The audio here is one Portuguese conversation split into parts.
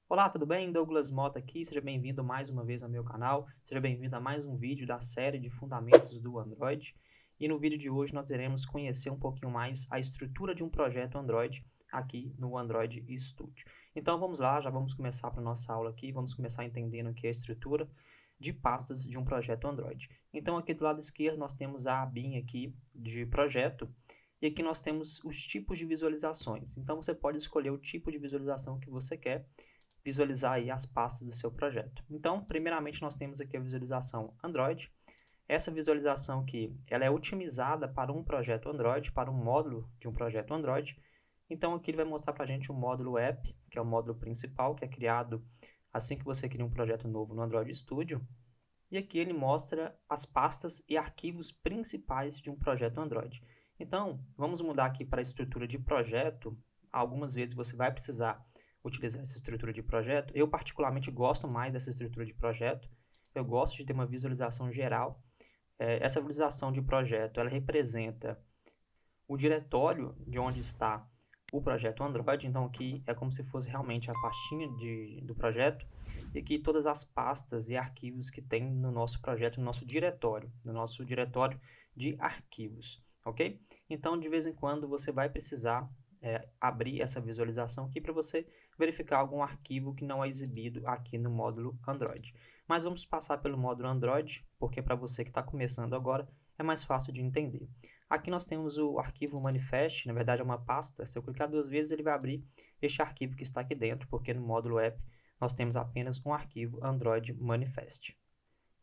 Olá, tudo bem? Douglas Mota aqui, seja bem-vindo mais uma vez ao meu canal, seja bem-vindo a mais um vídeo da série de Fundamentos do Android. E no vídeo de hoje nós iremos conhecer um pouquinho mais a estrutura de um projeto Android aqui no Android Studio. Então vamos lá, já vamos começar para a nossa aula aqui, vamos começar entendendo aqui a estrutura de pastas de um projeto Android. Então aqui do lado esquerdo nós temos a abinha aqui de projeto, e aqui nós temos os tipos de visualizações. Então você pode escolher o tipo de visualização que você quer visualizar aí as pastas do seu projeto. Então, primeiramente nós temos aqui a visualização Android. Essa visualização aqui, ela é otimizada para um projeto Android, para um módulo de um projeto Android. Então aqui ele vai mostrar para a gente o módulo App, que é o módulo principal, que é criado assim que você cria um projeto novo no Android Studio. E aqui ele mostra as pastas e arquivos principais de um projeto Android. Então, vamos mudar aqui para a estrutura de projeto. Algumas vezes você vai precisar utilizar essa estrutura de projeto. Eu particularmente gosto mais dessa estrutura de projeto. Eu gosto de ter uma visualização geral. Essa visualização de projeto, ela representa o diretório de onde está o projeto Android. Então aqui é como se fosse realmente a pastinha do projeto, e aqui todas as pastas e arquivos que tem no nosso projeto, no nosso diretório de arquivos, ok? Então de vez em quando você vai precisar abrir essa visualização aqui para você verificar algum arquivo que não é exibido aqui no módulo Android. Mas vamos passar pelo módulo Android, porque para você que está começando agora é mais fácil de entender. Aqui nós temos o arquivo manifest, na verdade é uma pasta. Se eu clicar duas vezes ele vai abrir este arquivo que está aqui dentro, porque no módulo app nós temos apenas um arquivo Android manifest.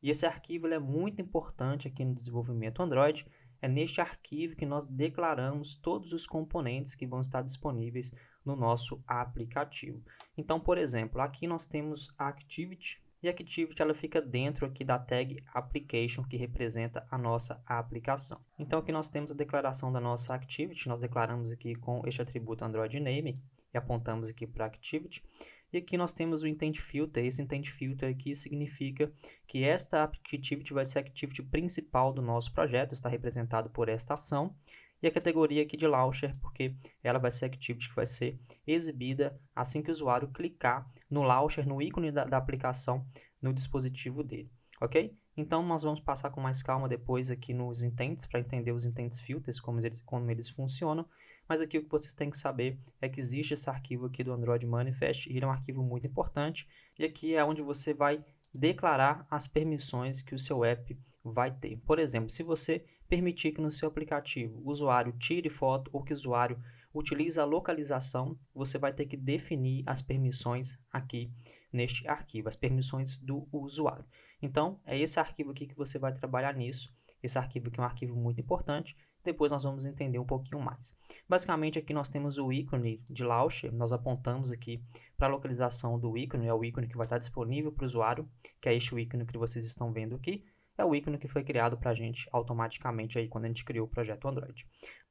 E esse arquivo ele é muito importante aqui no desenvolvimento Android. É neste arquivo que nós declaramos todos os componentes que vão estar disponíveis no nosso aplicativo. Então, por exemplo, aqui nós temos a Activity, e a Activity ela fica dentro aqui da tag Application, que representa a nossa aplicação. Então aqui nós temos a declaração da nossa Activity, nós declaramos aqui com este atributo Android Name, e apontamos aqui para a Activity. E aqui nós temos o Intent Filter. Esse Intent Filter aqui significa que esta Activity vai ser a Activity principal do nosso projeto, está representado por esta ação. E a categoria aqui de Launcher, porque ela vai ser a Activity que vai ser exibida assim que o usuário clicar no Launcher, no ícone da aplicação, no dispositivo dele, ok? Então nós vamos passar com mais calma depois aqui nos intents, para entender os intents filters, como eles funcionam. Mas aqui o que vocês têm que saber é que existe esse arquivo aqui do Android Manifest, e ele é um arquivo muito importante, e aqui é onde você vai declarar as permissões que o seu app vai ter. Por exemplo, se você permitir que no seu aplicativo o usuário tire foto ou que o usuário utilize a localização, você vai ter que definir as permissões aqui neste arquivo, as permissões do usuário. Então, é esse arquivo aqui que você vai trabalhar nisso. Esse arquivo aqui é um arquivo muito importante. Depois nós vamos entender um pouquinho mais. Basicamente aqui nós temos o ícone de Launcher, nós apontamos aqui para a localização do ícone, é o ícone que vai estar disponível para o usuário, que é este ícone que vocês estão vendo aqui, é o ícone que foi criado para a gente automaticamente aí quando a gente criou o projeto Android.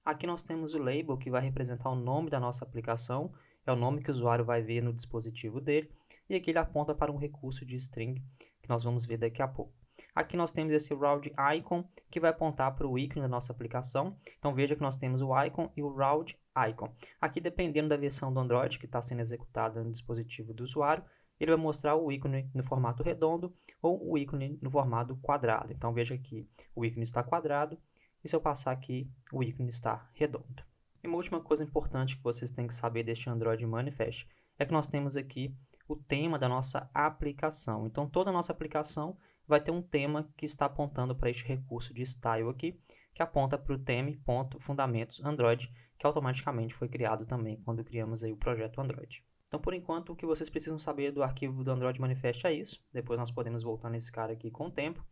Aqui nós temos o label, que vai representar o nome da nossa aplicação, é o nome que o usuário vai ver no dispositivo dele, e aqui ele aponta para um recurso de string, que nós vamos ver daqui a pouco. Aqui nós temos esse round icon, que vai apontar para o ícone da nossa aplicação. Então veja que nós temos o icon e o round icon. Aqui, dependendo da versão do Android que está sendo executada no dispositivo do usuário, ele vai mostrar o ícone no formato redondo ou o ícone no formato quadrado. Então veja que o ícone está quadrado, e se eu passar aqui, o ícone está redondo. E uma última coisa importante que vocês têm que saber deste Android Manifest é que nós temos aqui o tema da nossa aplicação. Então toda a nossa aplicação vai ter um tema que está apontando para este recurso de style aqui, que aponta para o theme.fundamentos Android, que automaticamente foi criado também quando criamos aí o projeto Android. Então, por enquanto, o que vocês precisam saber do arquivo do Android Manifest é isso. Depois nós podemos voltar nesse cara aqui com o tempo.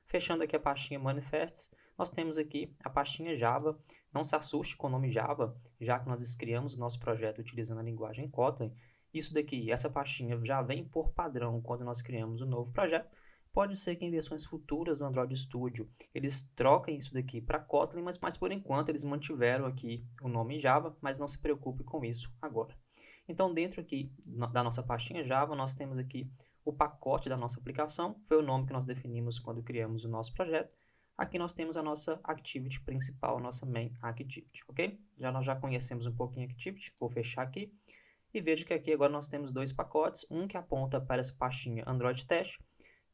Fechando aqui a pastinha Manifests, nós temos aqui a pastinha Java. Não se assuste com o nome Java, já que nós criamos o nosso projeto utilizando a linguagem Kotlin. Isso daqui, essa pastinha já vem por padrão quando nós criamos um novo projeto. Pode ser que em versões futuras do Android Studio eles troquem isso daqui para Kotlin, mas por enquanto eles mantiveram aqui o nome Java, mas não se preocupe com isso agora. Então dentro aqui da nossa pastinha Java nós temos aqui o pacote da nossa aplicação, foi o nome que nós definimos quando criamos o nosso projeto. Aqui nós temos a nossa Activity principal, a nossa Main Activity, ok? Nós já conhecemos um pouquinho a Activity, vou fechar aqui. E veja que aqui agora nós temos dois pacotes, um que aponta para essa pastinha Android Teste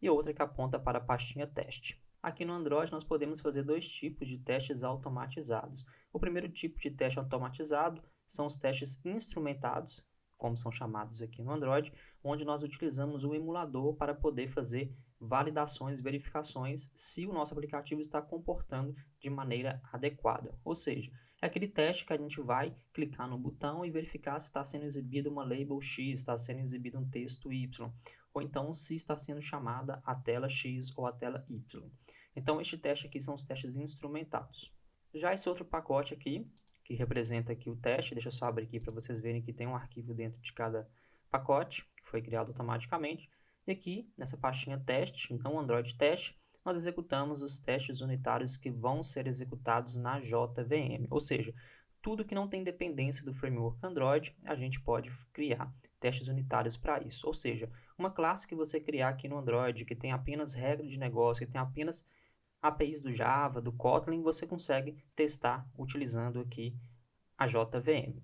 e outro que aponta para a pastinha Teste. Aqui no Android nós podemos fazer dois tipos de testes automatizados. O primeiro tipo de teste automatizado são os testes instrumentados, como são chamados aqui no Android, onde nós utilizamos o emulador para poder fazer validações, verificações se o nosso aplicativo está comportando de maneira adequada. Ou seja, é aquele teste que a gente vai clicar no botão e verificar se está sendo exibida uma label X, está sendo exibido um texto Y, ou então se está sendo chamada a tela X ou a tela Y. Então, este teste aqui são os testes instrumentados. Já esse outro pacote aqui, que representa aqui o teste, deixa eu só abrir aqui para vocês verem que tem um arquivo dentro de cada pacote, que foi criado automaticamente. E aqui, nessa pastinha teste, então Android Teste, nós executamos os testes unitários que vão ser executados na JVM. Ou seja, tudo que não tem dependência do framework Android, a gente pode criar testes unitários para isso. Ou seja, uma classe que você criar aqui no Android, que tem apenas regra de negócio, que tem apenas APIs do Java, do Kotlin, você consegue testar utilizando aqui a JVM.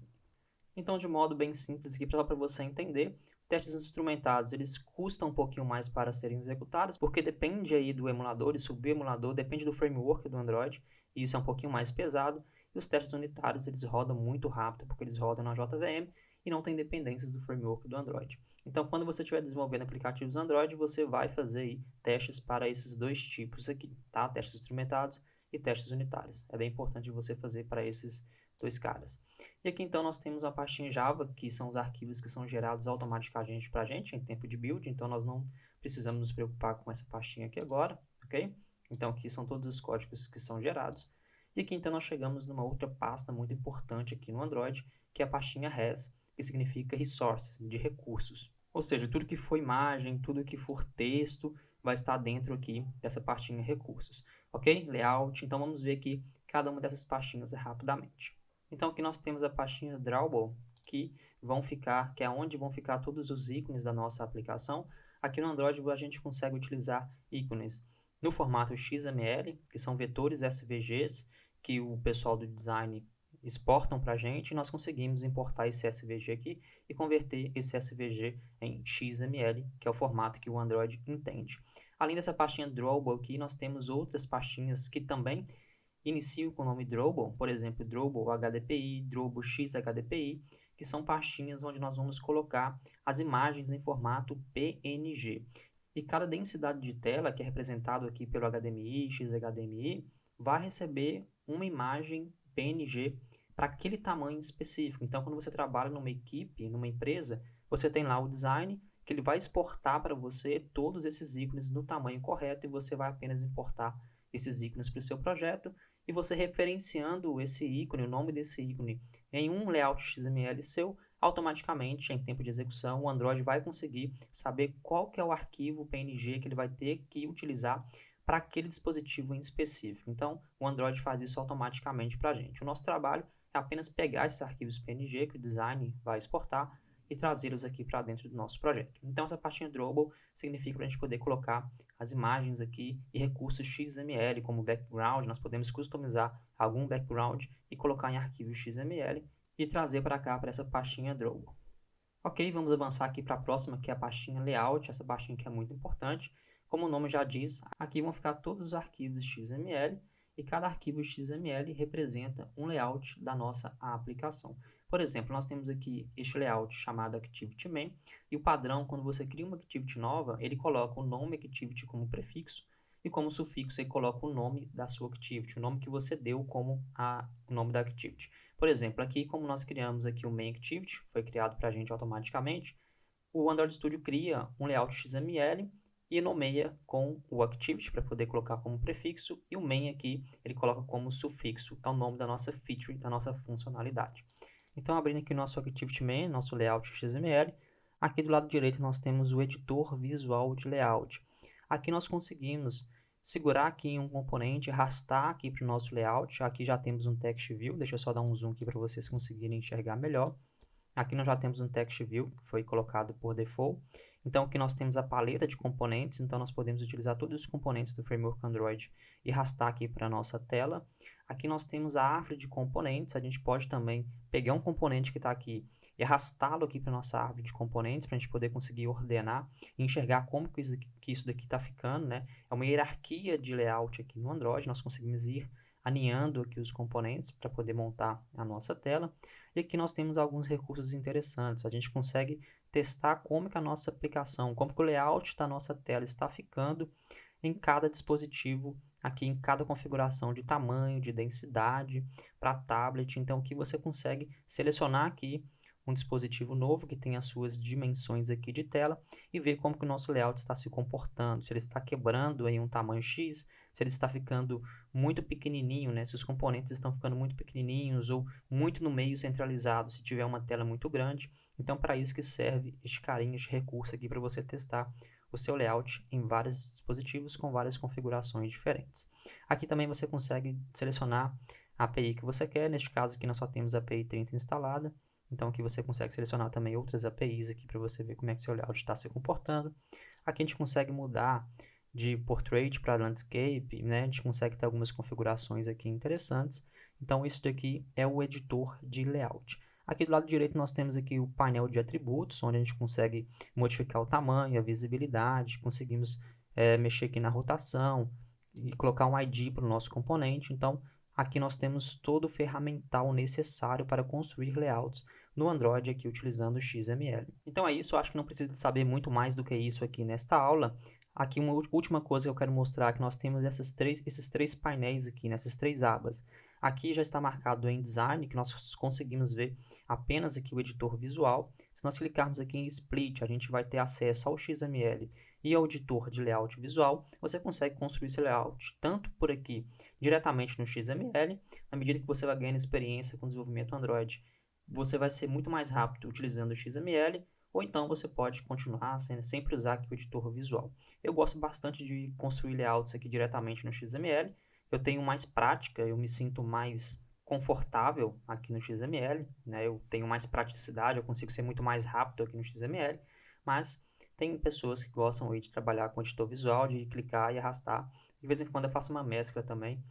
Então, de modo bem simples aqui, só para você entender, testes instrumentados, eles custam um pouquinho mais para serem executados, porque depende aí do emulador, e subir o emulador, depende do framework do Android, e isso é um pouquinho mais pesado. E os testes unitários, eles rodam muito rápido, porque eles rodam na JVM e não tem dependências do framework do Android. Então, quando você estiver desenvolvendo aplicativos Android, você vai fazer aí testes para esses dois tipos aqui, tá? Testes instrumentados e testes unitários. É bem importante você fazer para esses dois caras. E aqui então nós temos a pastinha Java, que são os arquivos que são gerados automaticamente para a gente em tempo de build, então nós não precisamos nos preocupar com essa pastinha aqui agora, ok? Então aqui são todos os códigos que são gerados. E aqui então nós chegamos numa outra pasta muito importante aqui no Android, que é a pastinha Res, que significa resources, de recursos. Ou seja, tudo que for imagem, tudo que for texto, vai estar dentro aqui dessa pastinha recursos, ok? Layout, então vamos ver aqui cada uma dessas pastinhas rapidamente. Então aqui nós temos a pastinha Drawable, que é onde vão ficar todos os ícones da nossa aplicação. Aqui no Android a gente consegue utilizar ícones no formato XML, que são vetores SVGs, que o pessoal do design exportam para a gente, e nós conseguimos importar esse SVG aqui e converter esse SVG em XML, que é o formato que o Android entende. Além dessa pastinha Drawable aqui, nós temos outras pastinhas que também iniciam com o nome Drawable, por exemplo, Drawable HDPI, Drawable XHDPI, que são pastinhas onde nós vamos colocar as imagens em formato PNG. E cada densidade de tela, que é representado aqui pelo HDMI, XHDMI, vai receber uma imagem PNG para aquele tamanho específico. Então, quando você trabalha numa equipe, numa empresa, você tem lá o design, que ele vai exportar para você todos esses ícones no tamanho correto, e você vai apenas importar esses ícones para o seu projeto, e você referenciando esse ícone, o nome desse ícone, em um layout XML seu, automaticamente, em tempo de execução, o Android vai conseguir saber qual que é o arquivo PNG que ele vai ter que utilizar para aquele dispositivo em específico. Então, o Android faz isso automaticamente para a gente. O nosso trabalho é apenas pegar esses arquivos PNG que o design vai exportar e trazê-los aqui para dentro do nosso projeto. Então, essa pastinha Drawable significa para a gente poder colocar as imagens aqui e recursos XML, como background. Nós podemos customizar algum background e colocar em arquivo XML e trazer para cá, para essa pastinha Drawable. Ok, vamos avançar aqui para a próxima, que é a pastinha Layout. Essa pastinha que é muito importante. Como o nome já diz, aqui vão ficar todos os arquivos XML, e cada arquivo XML representa um layout da nossa aplicação. Por exemplo, nós temos aqui este layout chamado ActivityMain, e o padrão, quando você cria uma activity nova, ele coloca o nome Activity como prefixo, e como sufixo ele coloca o nome da sua activity, o nome que você deu como o nome da activity. Por exemplo, aqui como nós criamos aqui o Main Activity, foi criado para a gente automaticamente, o Android Studio cria um layout XML, e nomeia com o Activity para poder colocar como prefixo, e o main aqui ele coloca como sufixo, é o nome da nossa feature, da nossa funcionalidade. Então, abrindo aqui o nosso Activity Main, nosso layout XML, aqui do lado direito nós temos o editor visual de layout. Aqui nós conseguimos segurar aqui em um componente, arrastar aqui para o nosso layout. Aqui já temos um text view, deixa eu só dar um zoom aqui para vocês conseguirem enxergar melhor. Aqui nós já temos um text view, que foi colocado por default. Então aqui nós temos a paleta de componentes, então nós podemos utilizar todos os componentes do framework Android e arrastar aqui para a nossa tela. Aqui nós temos a árvore de componentes, a gente pode também pegar um componente que está aqui e arrastá-lo aqui para nossa árvore de componentes, para a gente poder conseguir ordenar e enxergar como que isso daqui está ficando, né? É uma hierarquia de layout aqui no Android, nós conseguimos ir alinhando aqui os componentes para poder montar a nossa tela. E aqui nós temos alguns recursos interessantes. A gente consegue testar como que a nossa aplicação, como que o layout da nossa tela está ficando em cada dispositivo, aqui em cada configuração de tamanho, de densidade para tablet. Então aqui você consegue selecionar aqui um dispositivo novo que tem as suas dimensões aqui de tela e ver como que o nosso layout está se comportando, se ele está quebrando em um tamanho X, se ele está ficando muito pequenininho, né? Se os componentes estão ficando muito pequenininhos ou muito no meio centralizado, se tiver uma tela muito grande. Então, para isso que serve este carinho, este recurso aqui para você testar o seu layout em vários dispositivos com várias configurações diferentes. Aqui também você consegue selecionar a API que você quer, neste caso aqui nós só temos a API 30 instalada, então aqui você consegue selecionar também outras APIs aqui para você ver como é que seu layout está se comportando. Aqui a gente consegue mudar de portrait para landscape, né? A gente consegue ter algumas configurações aqui interessantes. Então isso daqui é o editor de layout. Aqui do lado direito nós temos aqui o painel de atributos, onde a gente consegue modificar o tamanho, a visibilidade, conseguimos mexer aqui na rotação e colocar um ID para o nosso componente. Então aqui nós temos todo o ferramental necessário para construir layouts no Android aqui utilizando o XML. Então é isso, eu acho que não precisa saber muito mais do que isso aqui nesta aula. Aqui uma última coisa que eu quero mostrar é que nós temos esses três painéis aqui, nessas três abas. Aqui já está marcado em Design, que nós conseguimos ver apenas aqui o editor visual. Se nós clicarmos aqui em Split, a gente vai ter acesso ao XML e ao editor de layout visual. Você consegue construir esse layout tanto por aqui, diretamente no XML, na medida que você vai ganhando experiência com o desenvolvimento Android. Você vai ser muito mais rápido utilizando o XML, ou então você pode continuar sempre usar aqui o editor visual. Eu gosto bastante de construir layouts aqui diretamente no XML. Eu tenho mais prática, eu me sinto mais confortável aqui no XML, né? Eu tenho mais praticidade, eu consigo ser muito mais rápido aqui no XML, mas tem pessoas que gostam aí de trabalhar com editor visual, de clicar e arrastar. De vez em quando eu faço uma mescla também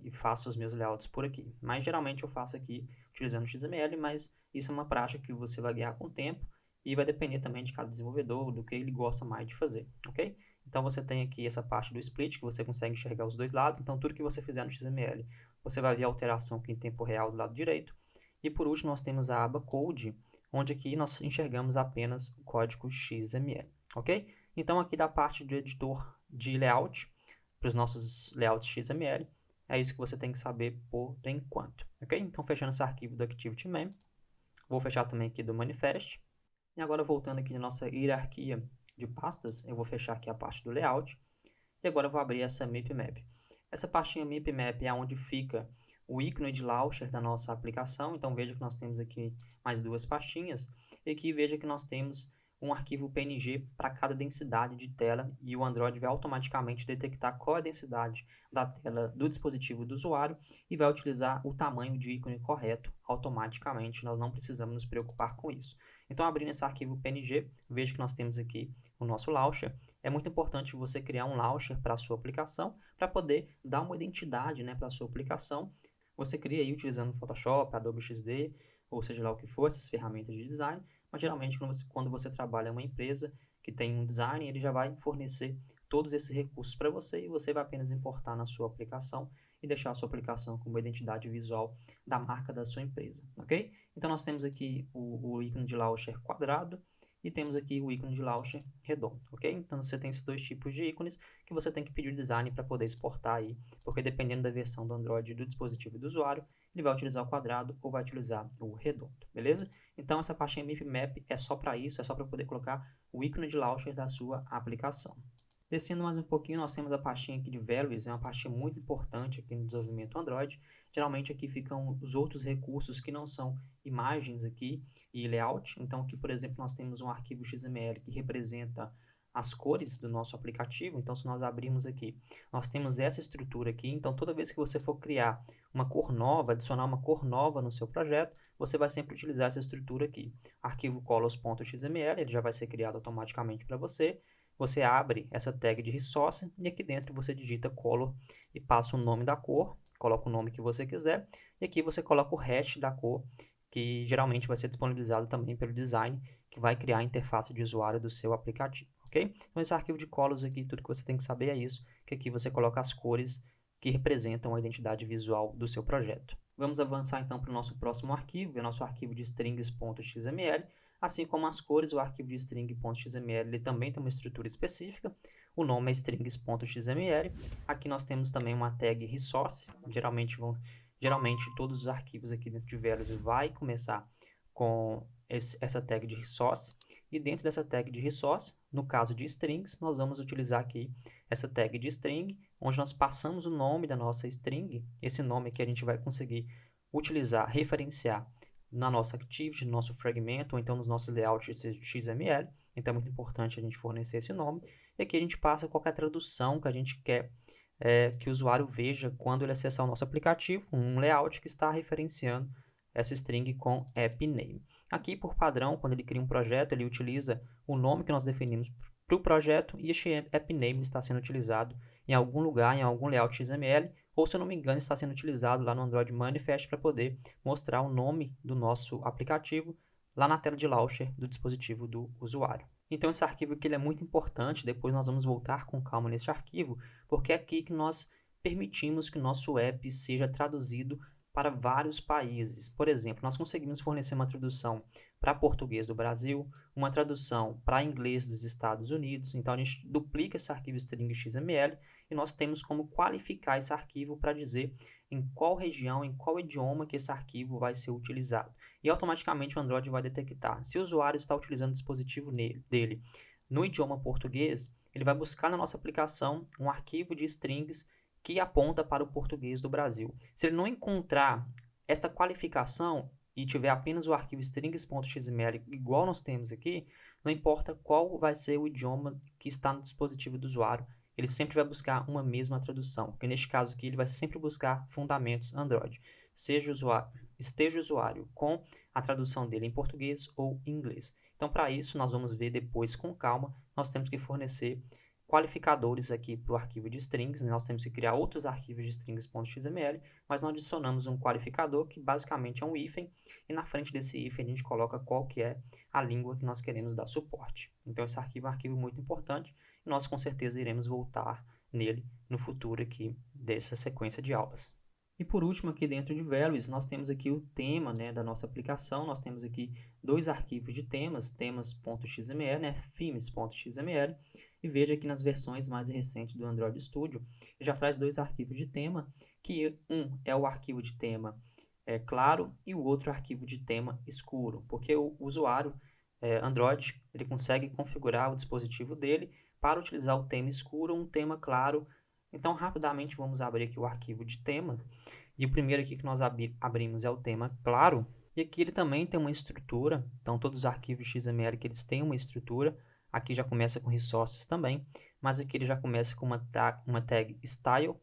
e faço os meus layouts por aqui. Mas geralmente eu faço aqui utilizando o XML, mas isso é uma prática que você vai ganhar com o tempo e vai depender também de cada desenvolvedor, do que ele gosta mais de fazer, ok? Então você tem aqui essa parte do split, que você consegue enxergar os dois lados. Então tudo que você fizer no XML, você vai ver a alteração aqui em tempo real do lado direito. E por último nós temos a aba Code, onde aqui nós enxergamos apenas o código XML, ok? Então aqui da parte do editor de layout, para os nossos layouts XML, é isso que você tem que saber por enquanto, ok? Então fechando esse arquivo do ActivityMem, vou fechar também aqui do Manifest. E agora voltando aqui na nossa hierarquia de pastas, eu vou fechar aqui a parte do layout. E agora eu vou abrir essa MapMap. Essa pastinha MapMap é onde fica o ícone de launcher da nossa aplicação. Então veja que nós temos aqui mais duas pastinhas. E aqui veja que nós temos um arquivo PNG para cada densidade de tela. E o Android vai automaticamente detectar qual é a densidade da tela do dispositivo do usuário e vai utilizar o tamanho de ícone correto automaticamente. Nós não precisamos nos preocupar com isso. Então, abrindo esse arquivo PNG, veja que nós temos aqui o nosso launcher. É muito importante você criar um launcher para a sua aplicação, para poder dar uma identidade, né, para a sua aplicação. Você cria aí utilizando Photoshop, Adobe XD, ou seja lá o que for, essas ferramentas de design. Mas geralmente quando você trabalha em uma empresa que tem um design, ele já vai fornecer todos esses recursos para você e você vai apenas importar na sua aplicação e deixar a sua aplicação com uma identidade visual da marca da sua empresa, ok? Então nós temos aqui o ícone de launcher quadrado e temos aqui o ícone de launcher redondo, ok? Então você tem esses dois tipos de ícones que você tem que pedir design para poder exportar aí, porque dependendo da versão do Android do dispositivo do usuário, ele vai utilizar o quadrado ou vai utilizar o redondo, beleza? Então essa pastinha MapMap é só para isso, é só para poder colocar o ícone de launcher da sua aplicação. Descendo mais um pouquinho, nós temos a pastinha aqui de Values, é uma pastinha muito importante aqui no desenvolvimento Android. Geralmente aqui ficam os outros recursos que não são imagens aqui e layout. Então aqui, por exemplo, nós temos um arquivo XML que representa as cores do nosso aplicativo. Então se nós abrirmos aqui, nós temos essa estrutura aqui. Então toda vez que você for criar uma cor nova, adicionar uma cor nova no seu projeto, você vai sempre utilizar essa estrutura aqui. Arquivo colors.xml, ele já vai ser criado automaticamente para você. Você abre essa tag de resource e aqui dentro você digita color e passa o nome da cor, coloca o nome que você quiser e aqui você coloca o hash da cor que geralmente vai ser disponibilizado também pelo design, que vai criar a interface de usuário do seu aplicativo, ok? Então, esse arquivo de colors aqui, tudo que você tem que saber é isso, que aqui você coloca as cores que representam a identidade visual do seu projeto. Vamos avançar então para o nosso próximo arquivo, é o nosso arquivo de strings.xml. Assim como as cores, o arquivo de string.xml ele também tem uma estrutura específica. O nome é strings.xml. Aqui nós temos também uma tag resource. Geralmente todos os arquivos aqui dentro de Values vai começar com essa tag de resource. E dentro dessa tag de resource, no caso de strings, nós vamos utilizar aqui essa tag de string, onde nós passamos o nome da nossa string. Esse nome que a gente vai conseguir utilizar, referenciar na nossa activity, no nosso fragmento, ou então nos nossos layouts XML. Então é muito importante a gente fornecer esse nome. E aqui a gente passa qualquer tradução que a gente quer que o usuário veja quando ele acessar o nosso aplicativo, um layout que está referenciando essa string com app name. Aqui, por padrão, quando ele cria um projeto, ele utiliza o nome que nós definimos para o projeto e este app name está sendo utilizado em algum lugar, em algum layout XML, ou se eu não me engano, está sendo utilizado lá no Android Manifest para poder mostrar o nome do nosso aplicativo lá na tela de launcher do dispositivo do usuário. Então esse arquivo aqui ele é muito importante, depois nós vamos voltar com calma nesse arquivo, porque é aqui que nós permitimos que o nosso app seja traduzido para vários países. Por exemplo, nós conseguimos fornecer uma tradução para português do Brasil, uma tradução para inglês dos Estados Unidos. Então a gente duplica esse arquivo string.xml e nós temos como qualificar esse arquivo para dizer em qual região, em qual idioma que esse arquivo vai ser utilizado. E automaticamente o Android vai detectar. Se o usuário está utilizando o dispositivo dele no idioma português, ele vai buscar na nossa aplicação um arquivo de strings que aponta para o português do Brasil. Se ele não encontrar esta qualificação e tiver apenas o arquivo strings.xml igual nós temos aqui, não importa qual vai ser o idioma que está no dispositivo do usuário, ele sempre vai buscar uma mesma tradução, porque neste caso aqui ele vai sempre buscar fundamentos Android, esteja o usuário com a tradução dele em português ou em inglês. Então, para isso, nós vamos ver depois com calma, nós temos que fornecer qualificadores aqui para o arquivo de strings, né? Nós temos que criar outros arquivos de strings.xml, mas nós adicionamos um qualificador que basicamente é um hífen, e na frente desse hífen a gente coloca qual que é a língua que nós queremos dar suporte. Então esse arquivo é um arquivo muito importante, e nós com certeza iremos voltar nele no futuro aqui dessa sequência de aulas. E por último, aqui dentro de Values, nós temos aqui o tema, né, da nossa aplicação. Nós temos aqui dois arquivos de temas, temas.xml, né, themes.xml. E veja que nas versões mais recentes do Android Studio, já traz dois arquivos de tema, que um é o arquivo de tema claro e o outro arquivo de tema escuro, porque o usuário Android ele consegue configurar o dispositivo dele para utilizar o tema escuro ou um tema claro. Então, rapidamente, vamos abrir aqui o arquivo de tema. E o primeiro aqui que nós abrimos é o tema claro. E aqui ele também tem uma estrutura. Então, todos os arquivos XML que eles têm uma estrutura. Aqui já começa com resources também. Mas aqui ele já começa com uma tag style.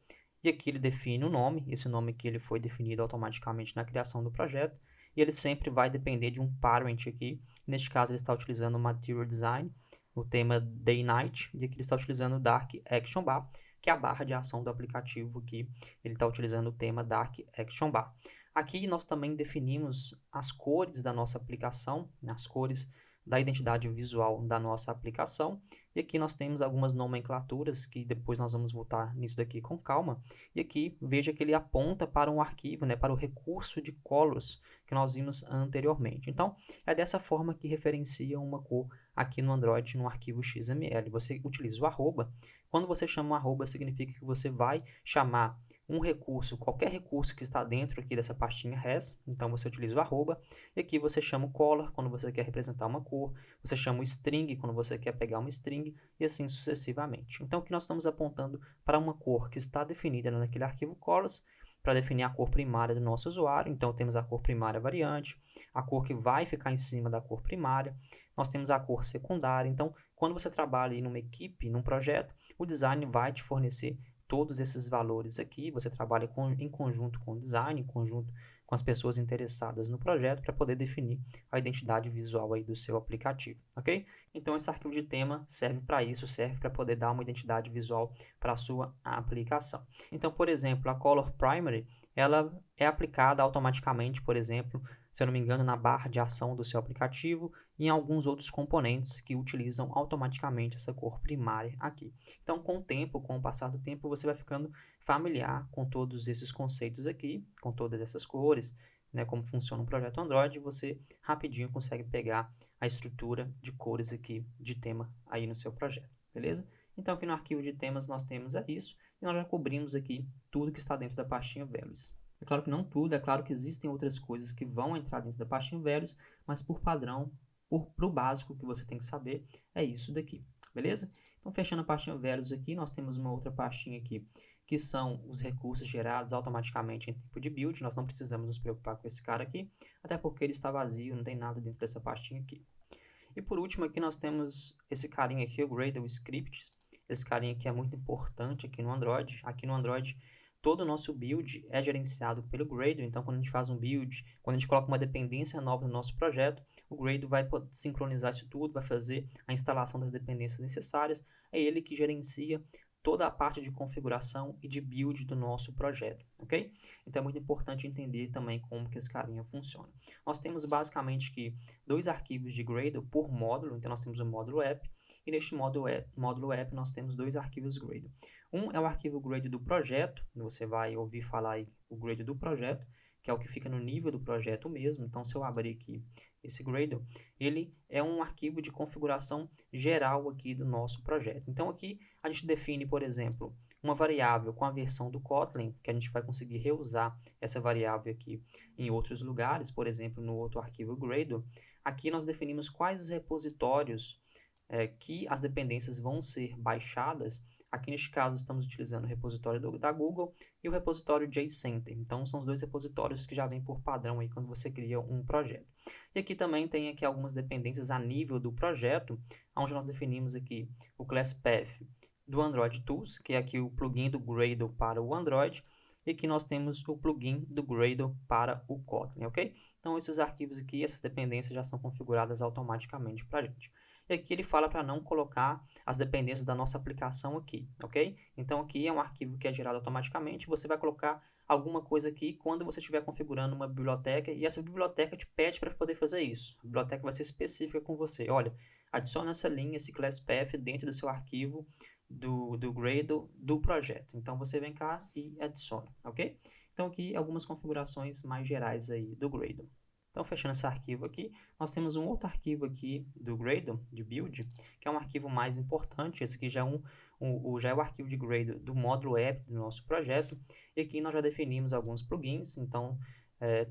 E aqui ele define o nome. Esse nome aqui ele foi definido automaticamente na criação do projeto. E ele sempre vai depender de um parent aqui. Neste caso, ele está utilizando o Material Design, o tema Day Night. E aqui ele está utilizando o Dark Action Bar, que é a barra de ação do aplicativo aqui. Ele está utilizando o tema Dark Action Bar. Aqui nós também definimos as cores da nossa aplicação, as cores da identidade visual da nossa aplicação. E aqui nós temos algumas nomenclaturas que depois nós vamos voltar nisso daqui com calma. E aqui veja que ele aponta para um arquivo, né, para o recurso de colors que nós vimos anteriormente. Então, é dessa forma que referencia uma cor aqui no Android no arquivo XML. Você utiliza o arroba. Quando você chama o arroba, significa que você vai chamar um recurso, qualquer recurso que está dentro aqui dessa pastinha res, então você utiliza o arroba, e aqui você chama o color quando você quer representar uma cor, você chama o string quando você quer pegar uma string, e assim sucessivamente. Então aqui nós estamos apontando para uma cor que está definida naquele arquivo colors, para definir a cor primária do nosso usuário. Então temos a cor primária variante, a cor que vai ficar em cima da cor primária, nós temos a cor secundária. Então quando você trabalha em uma equipe, num projeto, o design vai te fornecer todos esses valores aqui. Você trabalha em conjunto com o design, em conjunto com as pessoas interessadas no projeto para poder definir a identidade visual aí do seu aplicativo, ok? Então esse arquivo de tema serve para isso, serve para poder dar uma identidade visual para a sua aplicação. Então, por exemplo, a Color Primary ela é aplicada automaticamente, por exemplo, se eu não me engano, na barra de ação do seu aplicativo e em alguns outros componentes que utilizam automaticamente essa cor primária aqui. Então, com o tempo, com o passar do tempo, você vai ficando familiar com todos esses conceitos aqui, com todas essas cores, né, como funciona um projeto Android, você rapidinho consegue pegar a estrutura de cores aqui de tema aí no seu projeto, beleza? Então, aqui no arquivo de temas nós temos isso, e nós já cobrimos aqui tudo que está dentro da pastinha Values. É claro que não tudo, é claro que existem outras coisas que vão entrar dentro da pastinha Values, mas por padrão, para o básico que você tem que saber, é isso daqui, beleza? Então, fechando a pastinha Values aqui, nós temos uma outra pastinha aqui, que são os recursos gerados automaticamente em tempo de build. Nós não precisamos nos preocupar com esse cara aqui, até porque ele está vazio, não tem nada dentro dessa pastinha aqui. E por último aqui nós temos esse carinha aqui, o Gradle Scripts. Esse carinha aqui é muito importante aqui no Android. Aqui no Android, todo o nosso build é gerenciado pelo Gradle. Então, quando a gente faz um build, quando a gente coloca uma dependência nova no nosso projeto, o Gradle vai sincronizar isso tudo, vai fazer a instalação das dependências necessárias. É ele que gerencia toda a parte de configuração e de build do nosso projeto, ok? Então é muito importante entender também como que esse carinha funciona. Nós temos basicamente que 2 arquivos de Gradle por módulo, então nós temos o módulo app, e neste módulo app nós temos 2 arquivos Gradle. Um é o arquivo Gradle do projeto, você vai ouvir falar aí o Gradle do projeto, que é o que fica no nível do projeto mesmo. Então, se eu abrir aqui esse Gradle, ele é um arquivo de configuração geral aqui do nosso projeto. Então, aqui a gente define, por exemplo, uma variável com a versão do Kotlin, que a gente vai conseguir reusar essa variável aqui em outros lugares, por exemplo, no outro arquivo Gradle. Aqui nós definimos quais os repositórios que as dependências vão ser baixadas. Aqui neste caso estamos utilizando o repositório da Google e o repositório JCenter. Então são os 2 repositórios que já vêm por padrão aí quando você cria um projeto. E aqui também tem aqui algumas dependências a nível do projeto, onde nós definimos aqui o Class Path do Android Tools, que é aqui o plugin do Gradle para o Android, e aqui nós temos o plugin do Gradle para o Kotlin, ok? Então esses arquivos aqui, essas dependências já são configuradas automaticamente para a gente. E aqui ele fala para não colocar as dependências da nossa aplicação aqui, ok? Então aqui é um arquivo que é gerado automaticamente, você vai colocar alguma coisa aqui quando você estiver configurando uma biblioteca, e essa biblioteca te pede para poder fazer isso. A biblioteca vai ser específica com você. Olha, adiciona essa linha, esse class path dentro do seu arquivo do Gradle do projeto. Então você vem cá e adiciona, ok? Então aqui algumas configurações mais gerais aí do Gradle. Então, fechando esse arquivo aqui, nós temos um outro arquivo aqui do Gradle, de build, que é um arquivo mais importante. Esse aqui já é o arquivo de Gradle do módulo app do nosso projeto. E aqui nós já definimos alguns plugins. Então,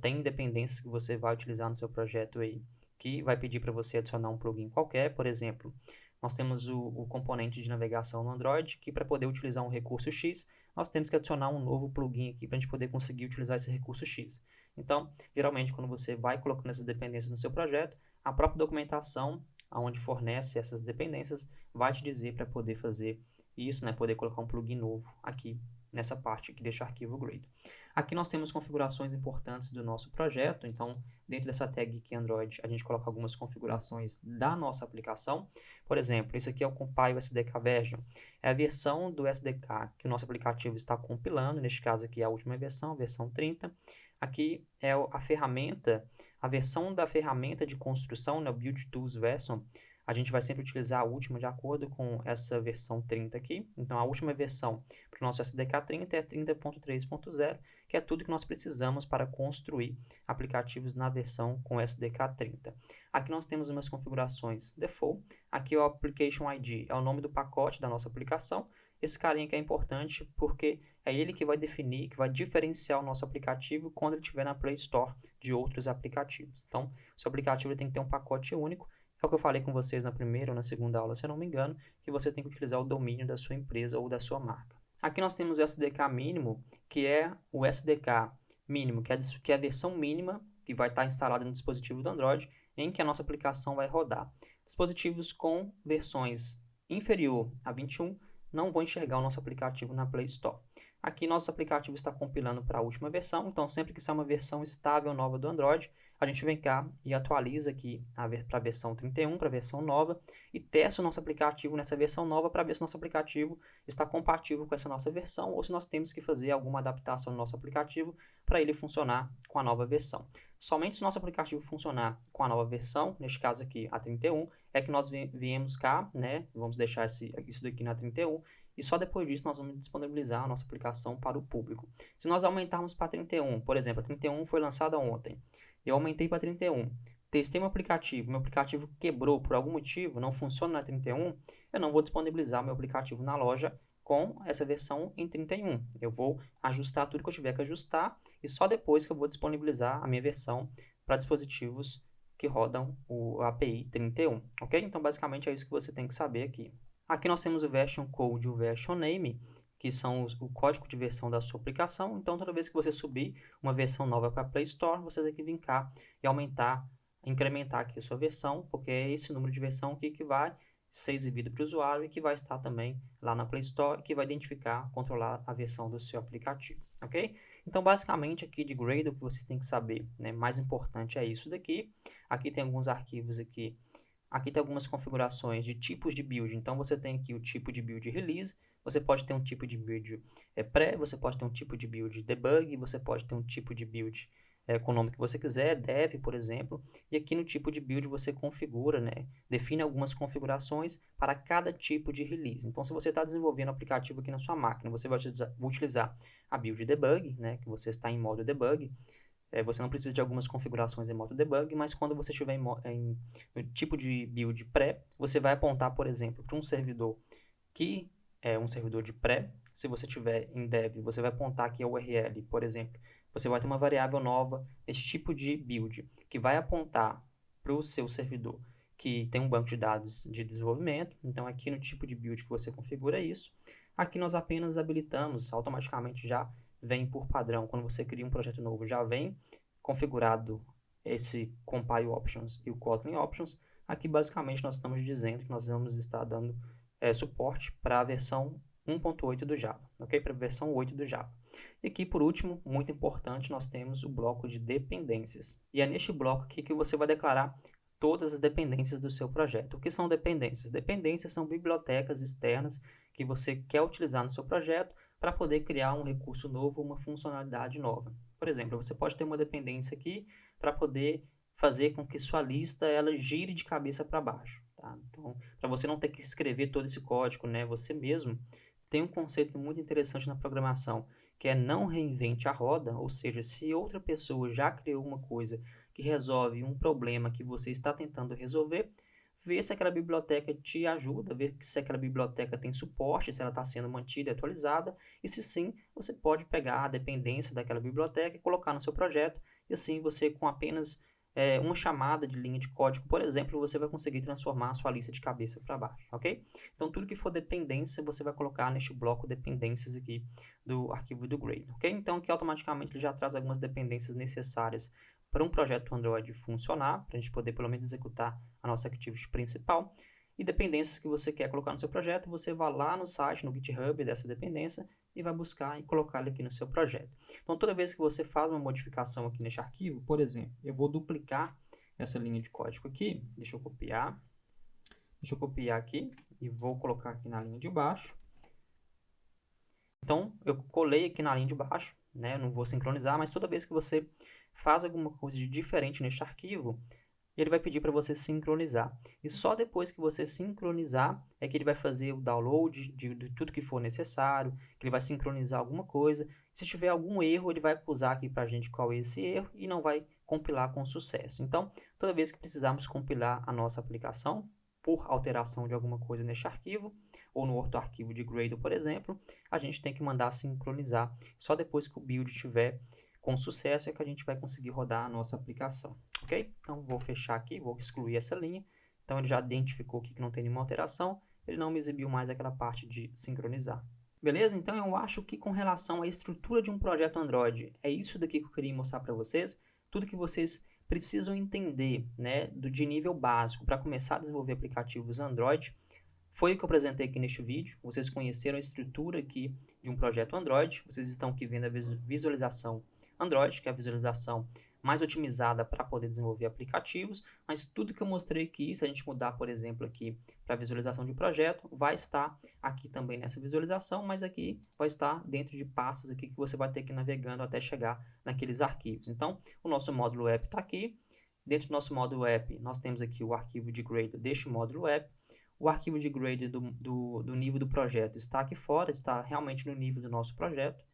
tem dependências que você vai utilizar no seu projeto aí, que vai pedir para você adicionar um plugin qualquer. Por exemplo, nós temos o componente de navegação no Android, que para poder utilizar um recurso X, nós temos que adicionar um novo plugin aqui para a gente poder conseguir utilizar esse recurso X. Então, geralmente, quando você vai colocando essas dependências no seu projeto, a própria documentação, onde fornece essas dependências, vai te dizer para poder fazer isso, né? Poder colocar um plugin novo aqui nessa parte que deixa o arquivo Gradle. Aqui nós temos configurações importantes do nosso projeto. Então, dentro dessa tag aqui Android, a gente coloca algumas configurações da nossa aplicação. Por exemplo, esse aqui é o Compile SDK Version. É a versão do SDK que o nosso aplicativo está compilando. Neste caso aqui é a última versão, versão 30. Aqui é a ferramenta, a versão da ferramenta de construção, né, Build Tools Version. A gente vai sempre utilizar a última de acordo com essa versão 30 aqui. Então, a última versão para o nosso SDK 30 é 30.3.0, que é tudo que nós precisamos para construir aplicativos na versão com SDK 30. Aqui nós temos umas configurações default. Aqui o Application ID é o nome do pacote da nossa aplicação. Esse carinha aqui é importante porque é ele que vai definir, que vai diferenciar o nosso aplicativo quando ele estiver na Play Store de outros aplicativos. Então, o seu aplicativo tem que ter um pacote único. É o que eu falei com vocês na primeira ou na segunda aula, se eu não me engano, que você tem que utilizar o domínio da sua empresa ou da sua marca. Aqui nós temos o SDK mínimo, que é o SDK mínimo, que é a versão mínima que vai estar instalada no dispositivo do Android, em que a nossa aplicação vai rodar. Dispositivos com versões inferior a 21 não vão enxergar o nosso aplicativo na Play Store. Aqui nosso aplicativo está compilando para a última versão, então sempre que sair uma versão estável nova do Android, a gente vem cá e atualiza aqui para a versão 31, para a versão nova, e testa o nosso aplicativo nessa versão nova para ver se o nosso aplicativo está compatível com essa nossa versão ou se nós temos que fazer alguma adaptação no nosso aplicativo para ele funcionar com a nova versão. Somente se o nosso aplicativo funcionar com a nova versão, neste caso aqui a 31, é que nós viemos cá, né? Vamos deixar isso daqui na 31, e só depois disso nós vamos disponibilizar a nossa aplicação para o público. Se nós aumentarmos para 31, por exemplo, a 31 foi lançada ontem, eu aumentei para 31, testei meu aplicativo quebrou por algum motivo, não funciona na 31, eu não vou disponibilizar meu aplicativo na loja com essa versão em 31. Eu vou ajustar tudo que eu tiver que ajustar e só depois que eu vou disponibilizar a minha versão para dispositivos que rodam o API 31, ok? Então, basicamente, é isso que você tem que saber aqui. Aqui nós temos o Version Code e o Version Name, que são o código de versão da sua aplicação. Então, toda vez que você subir uma versão nova para a Play Store, você tem que vir cá e incrementar aqui a sua versão, porque é esse número de versão aqui que vai ser exibido para o usuário e que vai estar também lá na Play Store, que vai identificar, controlar a versão do seu aplicativo, ok? Então, basicamente, aqui de Gradle, o que vocês têm que saber, né, mais importante é isso daqui. Aqui tem alguns arquivos aqui. Aqui tem algumas configurações de tipos de build. Então, você tem aqui o tipo de build release, você pode ter um tipo de build pré, você pode ter um tipo de build debug, você pode ter um tipo de build com o nome que você quiser, dev, por exemplo. E aqui no tipo de build você configura, né, define algumas configurações para cada tipo de release. Então, se você está desenvolvendo o aplicativo aqui na sua máquina, você vai utilizar a build debug, né, que você está em modo debug. Você não precisa de algumas configurações em modo debug, mas quando você estiver no tipo de build pré, você vai apontar, por exemplo, para um servidor que é um servidor de pré. Se você tiver em dev, você vai apontar aqui a URL, por exemplo. Você vai ter uma variável nova nesse tipo de build, que vai apontar para o seu servidor que tem um banco de dados de desenvolvimento. Então, aqui no tipo de build que você configura isso. Aqui nós apenas habilitamos, automaticamente já vem por padrão. Quando você cria um projeto novo, já vem configurado esse Compile Options e o Kotlin Options. Aqui, basicamente, nós estamos dizendo que nós vamos estar dando suporte para a versão 1.8 do Java, ok? Para a versão 8 do Java. E aqui, por último, muito importante, nós temos o bloco de dependências. E é neste bloco aqui que você vai declarar todas as dependências do seu projeto. O que são dependências? Dependências são bibliotecas externas que você quer utilizar no seu projeto para poder criar um recurso novo, uma funcionalidade nova. Por exemplo, você pode ter uma dependência aqui para poder fazer com que sua lista ela gire de cabeça para baixo. Tá? Então, para você não ter que escrever todo esse código, né, você mesmo, tem um conceito muito interessante na programação, que é não reinvente a roda, ou seja, se outra pessoa já criou uma coisa que resolve um problema que você está tentando resolver, ver se aquela biblioteca te ajuda, ver se aquela biblioteca tem suporte, se ela está sendo mantida e atualizada, e se sim, você pode pegar a dependência daquela biblioteca e colocar no seu projeto, e assim você com apenas uma chamada de linha de código, por exemplo, você vai conseguir transformar a sua lista de cabeça para baixo, ok? Então, tudo que for dependência, você vai colocar neste bloco dependências aqui do arquivo do Gradle, ok? Então, aqui automaticamente ele já traz algumas dependências necessárias para um projeto Android funcionar, para a gente poder pelo menos executar a nossa activity principal. E dependências que você quer colocar no seu projeto, você vai lá no site, no GitHub dessa dependência e vai buscar e colocar ele aqui no seu projeto. Então, toda vez que você faz uma modificação aqui neste arquivo, por exemplo, eu vou duplicar essa linha de código aqui, deixa eu copiar aqui e vou colocar aqui na linha de baixo. Então, eu colei aqui na linha de baixo, né? Eu não vou sincronizar, mas toda vez que você faz alguma coisa de diferente neste arquivo, ele vai pedir para você sincronizar. E só depois que você sincronizar é que ele vai fazer o download de tudo que for necessário, que ele vai sincronizar alguma coisa. Se tiver algum erro, ele vai acusar aqui para a gente qual é esse erro e não vai compilar com sucesso. Então, toda vez que precisarmos compilar a nossa aplicação, por alteração de alguma coisa neste arquivo, ou no outro arquivo de Gradle, por exemplo, a gente tem que mandar sincronizar. Só depois que o build estiver com sucesso é que a gente vai conseguir rodar a nossa aplicação, ok? Então, vou fechar aqui, vou excluir essa linha. Então, ele já identificou aqui que não tem nenhuma alteração, ele não me exibiu mais aquela parte de sincronizar. Beleza? Então, eu acho que com relação à estrutura de um projeto Android, é isso daqui que eu queria mostrar para vocês, tudo que vocês precisam entender, né, de nível básico para começar a desenvolver aplicativos Android. Foi o que eu apresentei aqui neste vídeo. Vocês conheceram a estrutura aqui de um projeto Android. Vocês estão aqui vendo a visualização Android, que é a visualização mais otimizada para poder desenvolver aplicativos, mas tudo que eu mostrei aqui, se a gente mudar, por exemplo, aqui para visualização de projeto, vai estar aqui também nessa visualização, mas aqui vai estar dentro de pastas aqui que você vai ter que ir navegando até chegar naqueles arquivos. Então, o nosso módulo app está aqui. Dentro do nosso módulo app, nós temos aqui o arquivo de grade deste módulo app. O arquivo de grade do nível do projeto está aqui fora, está realmente no nível do nosso projeto.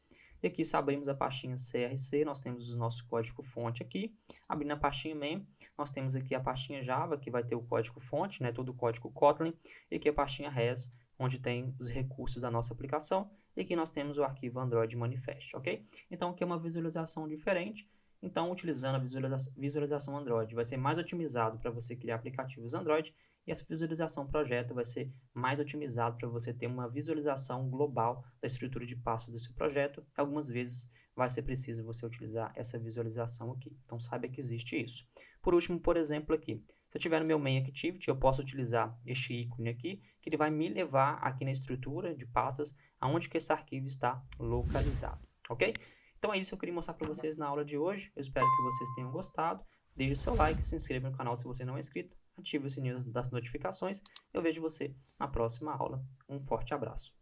E aqui, se abrimos a pastinha CRC, nós temos o nosso código-fonte aqui. Abrindo a pastinha MEM, nós temos aqui a pastinha Java, que vai ter o código-fonte, né, todo o código Kotlin. E aqui a pastinha Res, onde tem os recursos da nossa aplicação. E aqui nós temos o arquivo Android Manifest, ok? Então, aqui é uma visualização diferente. Então, utilizando a visualização Android, vai ser mais otimizado para você criar aplicativos Android, e essa visualização projeto vai ser mais otimizado para você ter uma visualização global da estrutura de passos do seu projeto. Algumas vezes vai ser preciso você utilizar essa visualização aqui. Então, saiba que existe isso. Por último, por exemplo, aqui, se eu tiver no meu Main Activity, eu posso utilizar este ícone aqui, que ele vai me levar aqui na estrutura de pastas, aonde que esse arquivo está localizado, ok? Então é isso que eu queria mostrar para vocês na aula de hoje. Eu espero que vocês tenham gostado. Deixe o seu like, se inscreva no canal se você não é inscrito, ative o sininho das notificações. Eu vejo você na próxima aula. Um forte abraço.